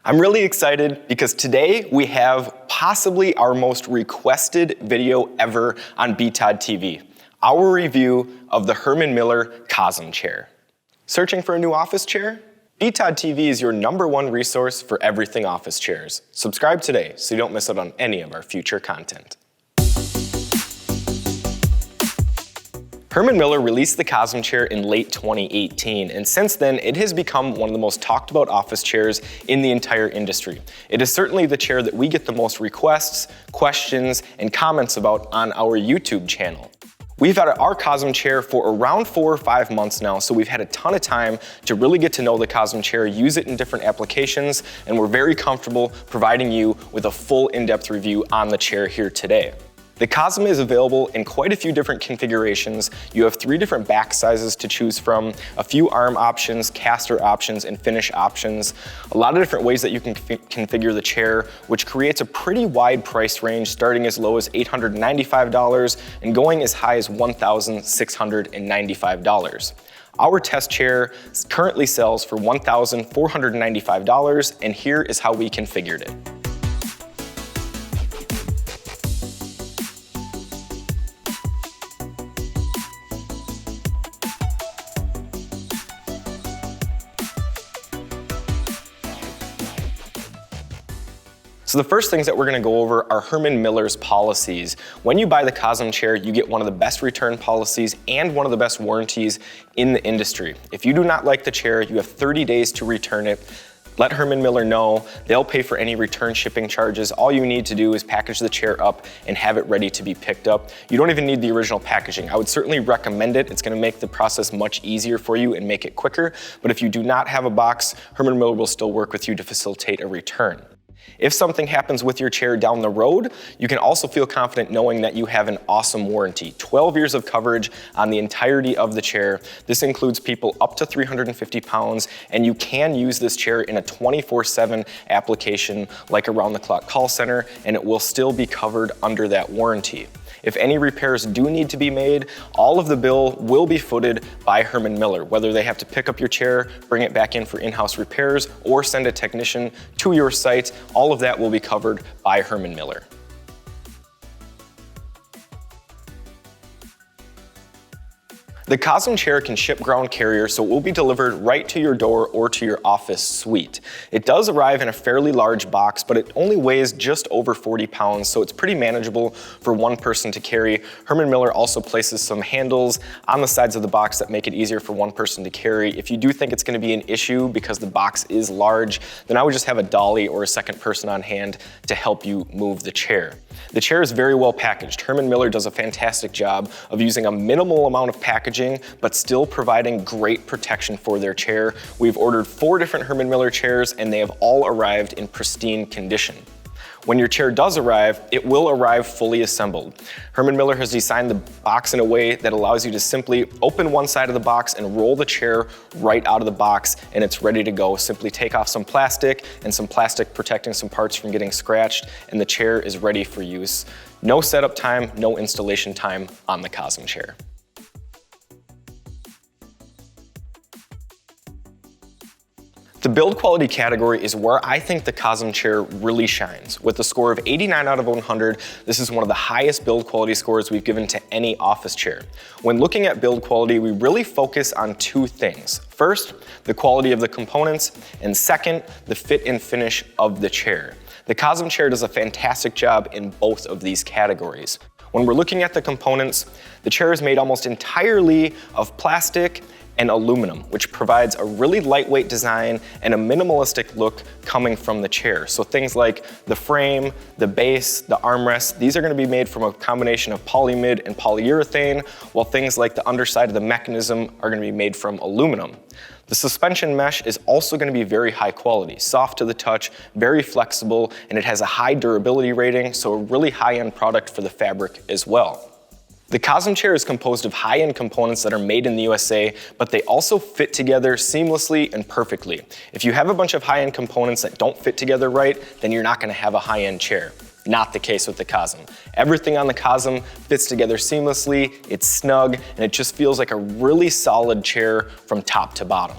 I'm really excited because today we have possibly our most requested video ever on BTOD TV, our review of the Herman Miller Cosm chair. Searching for a new office chair? BTOD TV is your #1 resource for everything office chairs. Subscribe today so you don't miss out on any of our future content. Herman Miller released the Cosm chair in late 2018, and since then it has become one of the most talked about office chairs in the entire industry. It is certainly the chair that we get the most requests, questions, and comments about on our YouTube channel. We've had our Cosm chair for around 4 or 5 months now, so we've had a ton of time to really get to know the Cosm chair, use it in different applications, and we're very comfortable providing you with a full in-depth review on the chair here today. The Cosm is available in quite a few different configurations. You have 3 different back sizes to choose from, a few arm options, caster options, and finish options. A lot of different ways that you can configure the chair, which creates a pretty wide price range, starting as low as $895 and going as high as $1,695. Our test chair currently sells for $1,495, and here is how we configured it. So the first things that we're gonna go over are Herman Miller's policies. When you buy the Cosm chair, you get one of the best return policies and one of the best warranties in the industry. If you do not like the chair, you have 30 days to return it. Let Herman Miller know. They'll pay for any return shipping charges. All you need to do is package the chair up and have it ready to be picked up. You don't even need the original packaging. I would certainly recommend it. It's gonna make the process much easier for you and make it quicker. But if you do not have a box, Herman Miller will still work with you to facilitate a return. If something happens with your chair down the road, you can also feel confident knowing that you have an awesome warranty. 12 years of coverage on the entirety of the chair. This includes people up to 350 pounds, and you can use this chair in a 24/7 application like around the clock call center, and it will still be covered under that warranty. If any repairs do need to be made, all of the bill will be footed by Herman Miller, whether they have to pick up your chair, bring it back in for in-house repairs, or send a technician to your site. All of that will be covered by Herman Miller. The Cosm chair can ship ground carrier, so it will be delivered right to your door or to your office suite. It does arrive in a fairly large box, but it only weighs just over 40 pounds, so it's pretty manageable for one person to carry. Herman Miller also places some handles on the sides of the box that make it easier for one person to carry. If you do think it's gonna be an issue because the box is large, then I would just have a dolly or a second person on hand to help you move the chair. The chair is very well packaged. Herman Miller does a fantastic job of using a minimal amount of packaging, but still providing great protection for their chair. We've ordered 4 different Herman Miller chairs, and they have all arrived in pristine condition. When your chair does arrive, it will arrive fully assembled. Herman Miller has designed the box in a way that allows you to simply open one side of the box and roll the chair right out of the box, and it's ready to go. Simply take off some plastic and some plastic protecting some parts from getting scratched, and the chair is ready for use. No setup time, no installation time on the Cosm chair. The build quality category is where I think the Cosm chair really shines. With a score of 89 out of 100, this is one of the highest build quality scores we've given to any office chair. When looking at build quality, we really focus on 2 things. First, the quality of the components, and second, the fit and finish of the chair. The Cosm chair does a fantastic job in both of these categories. When we're looking at the components, the chair is made almost entirely of plastic and aluminum, which provides a really lightweight design and a minimalistic look coming from the chair. So things like the frame, the base, the armrest, these are gonna be made from a combination of polymid and polyurethane, while things like the underside of the mechanism are gonna be made from aluminum. The suspension mesh is also gonna be very high quality, soft to the touch, very flexible, and it has a high durability rating, so a really high-end product for the fabric as well. The Cosm chair is composed of high-end components that are made in the USA, but they also fit together seamlessly and perfectly. If you have a bunch of high-end components that don't fit together right, then you're not gonna have a high-end chair. Not the case with the Cosm. Everything on the Cosm fits together seamlessly, it's snug, and it just feels like a really solid chair from top to bottom.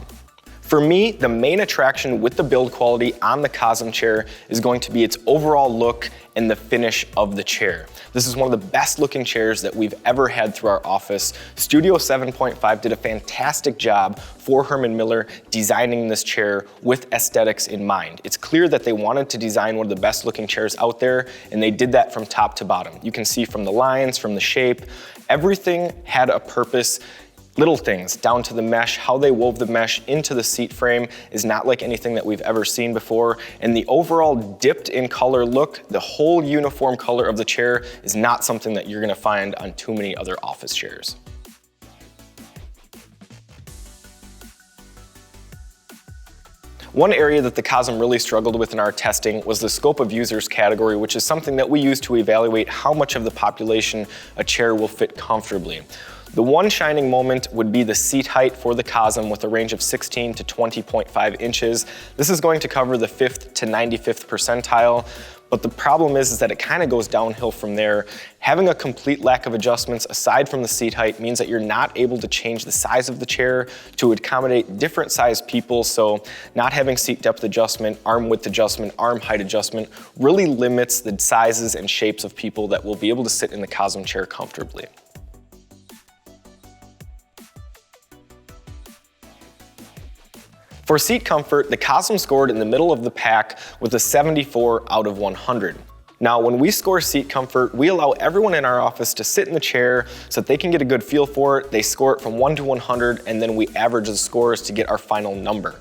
For me, the main attraction with the build quality on the Cosm chair is going to be its overall look and the finish of the chair. This is one of the best looking chairs that we've ever had through our office. Studio 7.5 did a fantastic job for Herman Miller designing this chair with aesthetics in mind. It's clear that they wanted to design one of the best looking chairs out there, and they did that from top to bottom. You can see from the lines, from the shape, everything had a purpose. Little things down to the mesh, how they wove the mesh into the seat frame is not like anything that we've ever seen before. And the overall dipped in color look, the whole uniform color of the chair is not something that you're gonna find on too many other office chairs. One area that the Cosm really struggled with in our testing was the scope of users category, which is something that we use to evaluate how much of the population a chair will fit comfortably. The one shining moment would be the seat height for the Cosm with a range of 16 to 20.5 inches. This is going to cover the 5th to 95th percentile, but the problem is that it kind of goes downhill from there. Having a complete lack of adjustments aside from the seat height means that you're not able to change the size of the chair to accommodate different size people, so not having seat depth adjustment, arm width adjustment, arm height adjustment really limits the sizes and shapes of people that will be able to sit in the Cosm chair comfortably. For seat comfort, the Cosm scored in the middle of the pack with a 74 out of 100. Now, when we score seat comfort, we allow everyone in our office to sit in the chair so that they can get a good feel for it. They score it from 1 to 100, and then we average the scores to get our final number.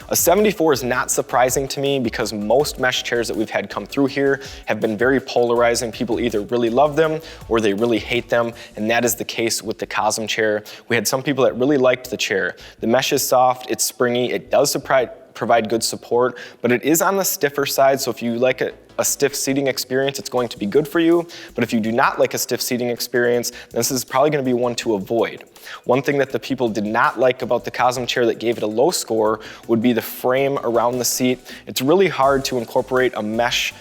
A 74 is not surprising to me because most mesh chairs that we've had come through here have been very polarizing. People either really love them or they really hate them, and that is the case with the Cosm chair. We had some people that really liked the chair. The mesh is soft, it's springy, it does provide good support, but it is on the stiffer side, so if you like a stiff seating experience, it's going to be good for you. But if you do not like a stiff seating experience, this is probably going to be one to avoid. One thing that the people did not like about the Cosm chair that gave it a low score would be the frame around the seat. It's really hard to incorporate a mesh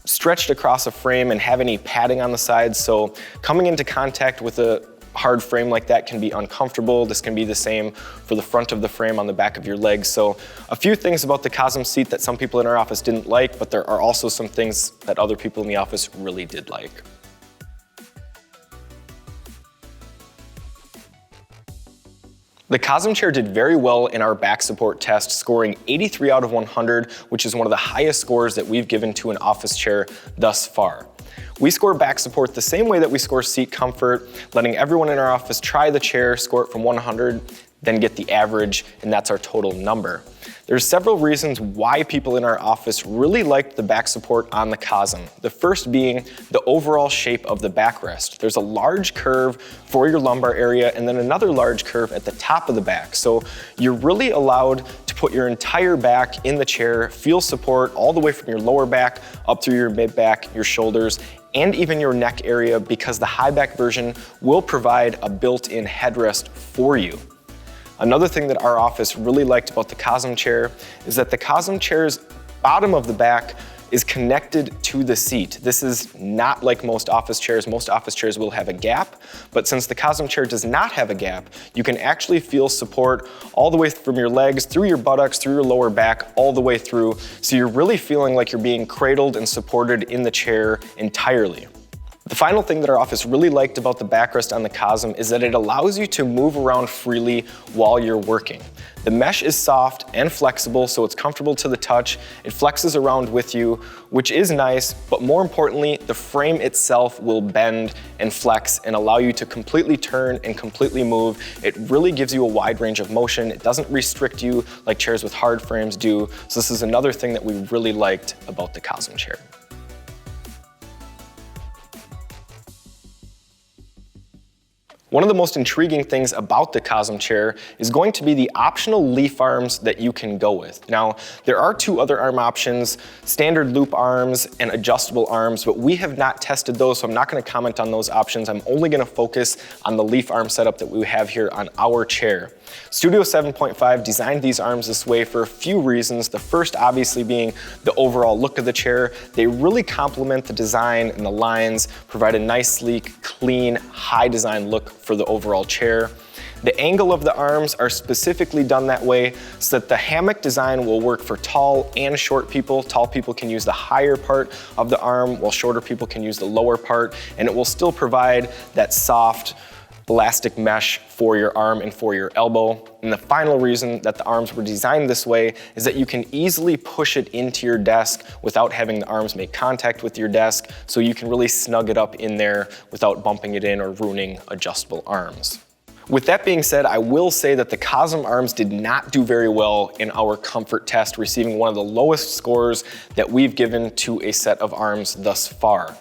stretched across a frame and have any padding on the sides, so coming into contact with a hard frame like that can be uncomfortable. This can be the same for the front of the frame on the back of your legs. So a few things about the Cosm seat that some people in our office didn't like, but there are also some things that other people in the office really did like. The Cosm chair did very well in our back support test, scoring 83 out of 100, which is one of the highest scores that we've given to an office chair thus far. We score back support the same way that we score seat comfort, letting everyone in our office try the chair, score it from 100, then get the average, and that's our total number. There's several reasons why people in our office really liked the back support on the Cosm. The first being the overall shape of the backrest. There's a large curve for your lumbar area and then another large curve at the top of the back. So you're really allowed to put your entire back in the chair, feel support all the way from your lower back up through your mid back, your shoulders, and even your neck area, because the high back version will provide a built-in headrest for you. Another thing that our office really liked about the Cosm chair is that the Cosm chair's bottom of the back is connected to the seat. This is not like most office chairs. Most office chairs will have a gap, but since the Cosm chair does not have a gap, you can actually feel support all the way from your legs, through your buttocks, through your lower back, all the way through. So you're really feeling like you're being cradled and supported in the chair entirely. The final thing that our office really liked about the backrest on the Cosm is that it allows you to move around freely while you're working. The mesh is soft and flexible, so it's comfortable to the touch. It flexes around with you, which is nice, but more importantly, the frame itself will bend and flex and allow you to completely turn and completely move. It really gives you a wide range of motion. It doesn't restrict you like chairs with hard frames do. So this is another thing that we really liked about the Cosm chair. One of the most intriguing things about the Cosm chair is going to be the optional leaf arms that you can go with. Now, there are two other arm options, standard loop arms and adjustable arms, but we have not tested those, so I'm not going to comment on those options. I'm only going to focus on the leaf arm setup that we have here on our chair. Studio 7.5 designed these arms this way for a few reasons. The first obviously being the overall look of the chair. They really complement the design and the lines, provide a nice, sleek, clean, high design look for the overall chair. The angle of the arms are specifically done that way so that the hammock design will work for tall and short people. Tall people can use the higher part of the arm, while shorter people can use the lower part, and it will still provide that soft, elastic mesh for your arm and for your elbow. And the final reason that the arms were designed this way is that you can easily push it into your desk without having the arms make contact with your desk, so you can really snug it up in there without bumping it in or ruining adjustable arms. With that being said, I will say that the Cosm arms did not do very well in our comfort test, receiving one of the lowest scores that we've given to a set of arms thus far.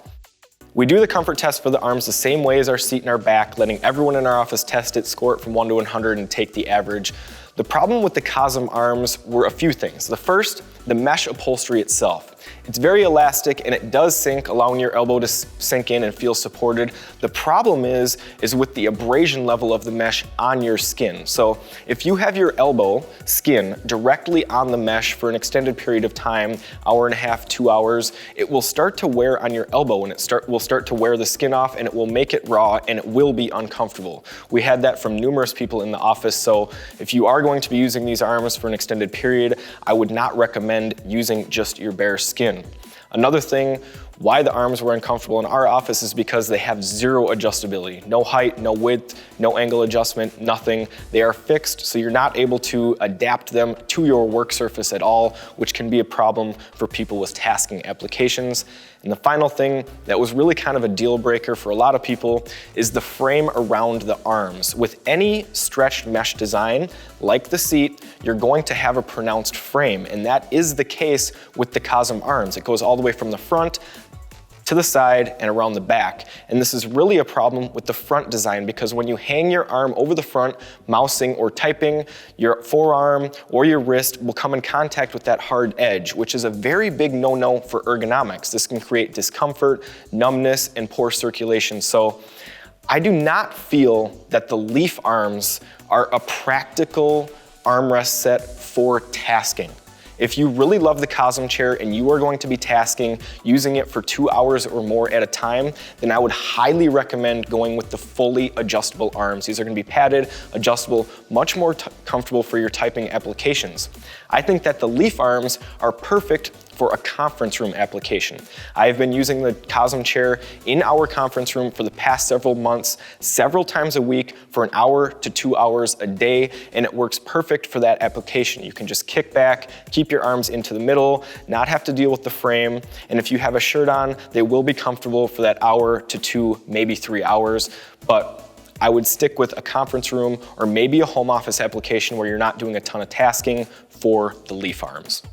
We do the comfort test for the arms the same way as our seat and our back, letting everyone in our office test it, score it from 1 to 100, and take the average. The problem with the Cosm arms were a few things. The first, the mesh upholstery itself. It's very elastic and it does sink, allowing your elbow to sink in and feel supported. The problem is with the abrasion level of the mesh on your skin. So if you have your elbow skin directly on the mesh for an extended period of time, hour and a half, 2 hours, it will start to wear on your elbow and will start to wear the skin off, and it will make it raw and it will be uncomfortable. We had that from numerous people in the office, so if you are going to be using these arms for an extended period, I would not recommend using just your bare skin. Another thing why the arms were uncomfortable in our office is because they have zero adjustability. No height, no width, no angle adjustment, nothing. They are fixed, so you're not able to adapt them to your work surface at all, which can be a problem for people with tasking applications. And the final thing that was really kind of a deal breaker for a lot of people is the frame around the arms. With any stretched mesh design, like the seat, you're going to have a pronounced frame, and that is the case with the Cosm arms. It goes all the way from the front to the side and around the back. And this is really a problem with the front design, because when you hang your arm over the front, mousing or typing, your forearm or your wrist will come in contact with that hard edge, which is a very big no-no for ergonomics. This can create discomfort, numbness, and poor circulation. So I do not feel that the Leaf arms are a practical armrest set for tasking. If you really love the Cosm chair and you are going to be tasking, using it for 2 hours or more at a time, then I would highly recommend going with the fully adjustable arms. These are going to be padded, adjustable, much more comfortable for your typing applications. I think that the Leaf arms are perfect for a conference room application. I have been using the Cosm chair in our conference room for the past several months, several times a week for an hour to 2 hours a day, and it works perfect for that application. You can just kick back, keep your arms into the middle, not have to deal with the frame, and if you have a shirt on, they will be comfortable for that hour to 2, maybe 3 hours, but I would stick with a conference room or maybe a home office application where you're not doing a ton of tasking for the Leaf arms.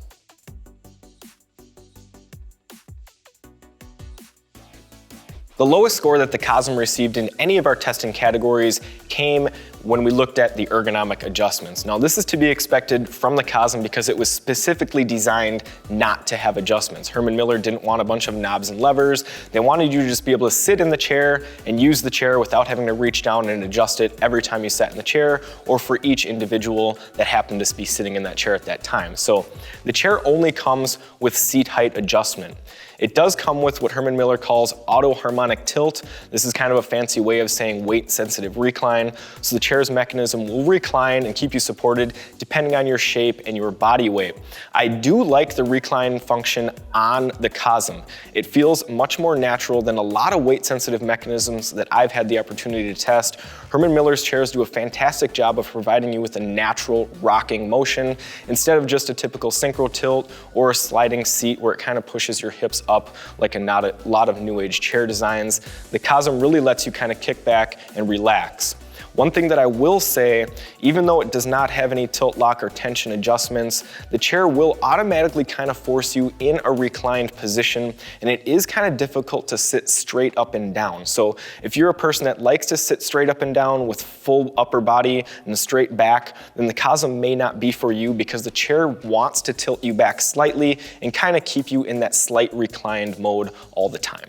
The lowest score that the Cosm received in any of our testing categories came when we looked at the ergonomic adjustments. Now, this is to be expected from the Cosm because it was specifically designed not to have adjustments. Herman Miller didn't want a bunch of knobs and levers. They wanted you to just be able to sit in the chair and use the chair without having to reach down and adjust it every time you sat in the chair, or for each individual that happened to be sitting in that chair at that time. So the chair only comes with seat height adjustment. It does come with what Herman Miller calls auto harmonic tilt. This is kind of a fancy way of saying weight sensitive recline. So the chair's mechanism will recline and keep you supported depending on your shape and your body weight. I do like the recline function on the Cosm. It feels much more natural than a lot of weight sensitive mechanisms that I've had the opportunity to test. Herman Miller's chairs do a fantastic job of providing you with a natural rocking motion instead of just a typical synchro tilt or a sliding seat where it kind of pushes your hips up like a lot of new age chair designs. The Cosm really lets you kind of kick back and relax. One thing that I will say, even though it does not have any tilt lock or tension adjustments, the chair will automatically kind of force you in a reclined position, and it is kind of difficult to sit straight up and down. So if you're a person that likes to sit straight up and down with full upper body and straight back, then the Cosm may not be for you because the chair wants to tilt you back slightly and kind of keep you in that slight reclined mode all the time.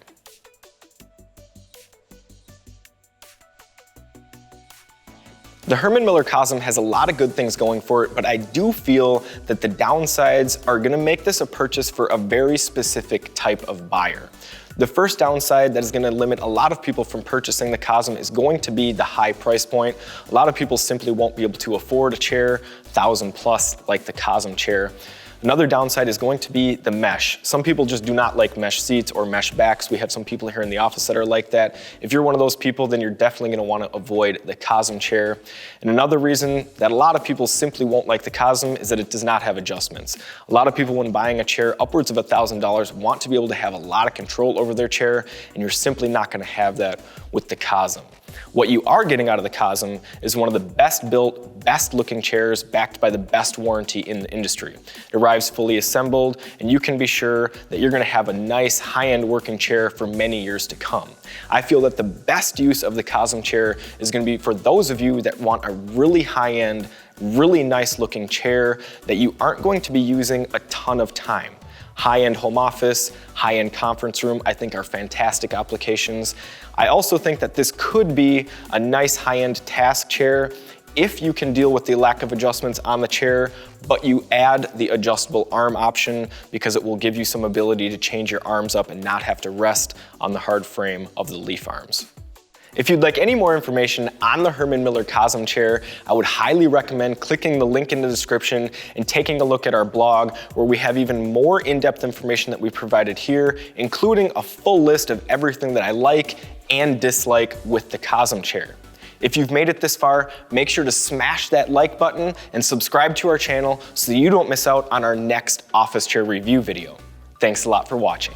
The Herman Miller Cosm has a lot of good things going for it, but I do feel that the downsides are gonna make this a purchase for a very specific type of buyer. The first downside that is gonna limit a lot of people from purchasing the Cosm is going to be the high price point. A lot of people simply won't be able to afford a chair, 1,000 plus, like the Cosm chair. Another downside is going to be the mesh. Some people just do not like mesh seats or mesh backs. We have some people here in the office that are like that. If you're one of those people, then you're definitely gonna wanna avoid the Cosm chair. And another reason that a lot of people simply won't like the Cosm is that it does not have adjustments. A lot of people, when buying a chair upwards of $1,000, want to be able to have a lot of control over their chair, and you're simply not gonna have that with the Cosm. What you are getting out of the Cosm is one of the best built, best looking chairs backed by the best warranty in the industry. It arrives fully assembled, and you can be sure that you're gonna have a nice high-end working chair for many years to come. I feel that the best use of the Cosm chair is gonna be for those of you that want a really high-end, really nice looking chair that you aren't going to be using a ton of time. High-end home office, high-end conference room, I think are fantastic applications. I also think that this could be a nice high-end task chair if you can deal with the lack of adjustments on the chair, but you add the adjustable arm option because it will give you some ability to change your arms up and not have to rest on the hard frame of the leaf arms. If you'd like any more information on the Herman Miller Cosm chair, I would highly recommend clicking the link in the description and taking a look at our blog, where we have even more in-depth information that we provided here, including a full list of everything that I like and dislike with the Cosm chair. If you've made it this far, make sure to smash that like button and subscribe to our channel so that you don't miss out on our next office chair review video. Thanks a lot for watching.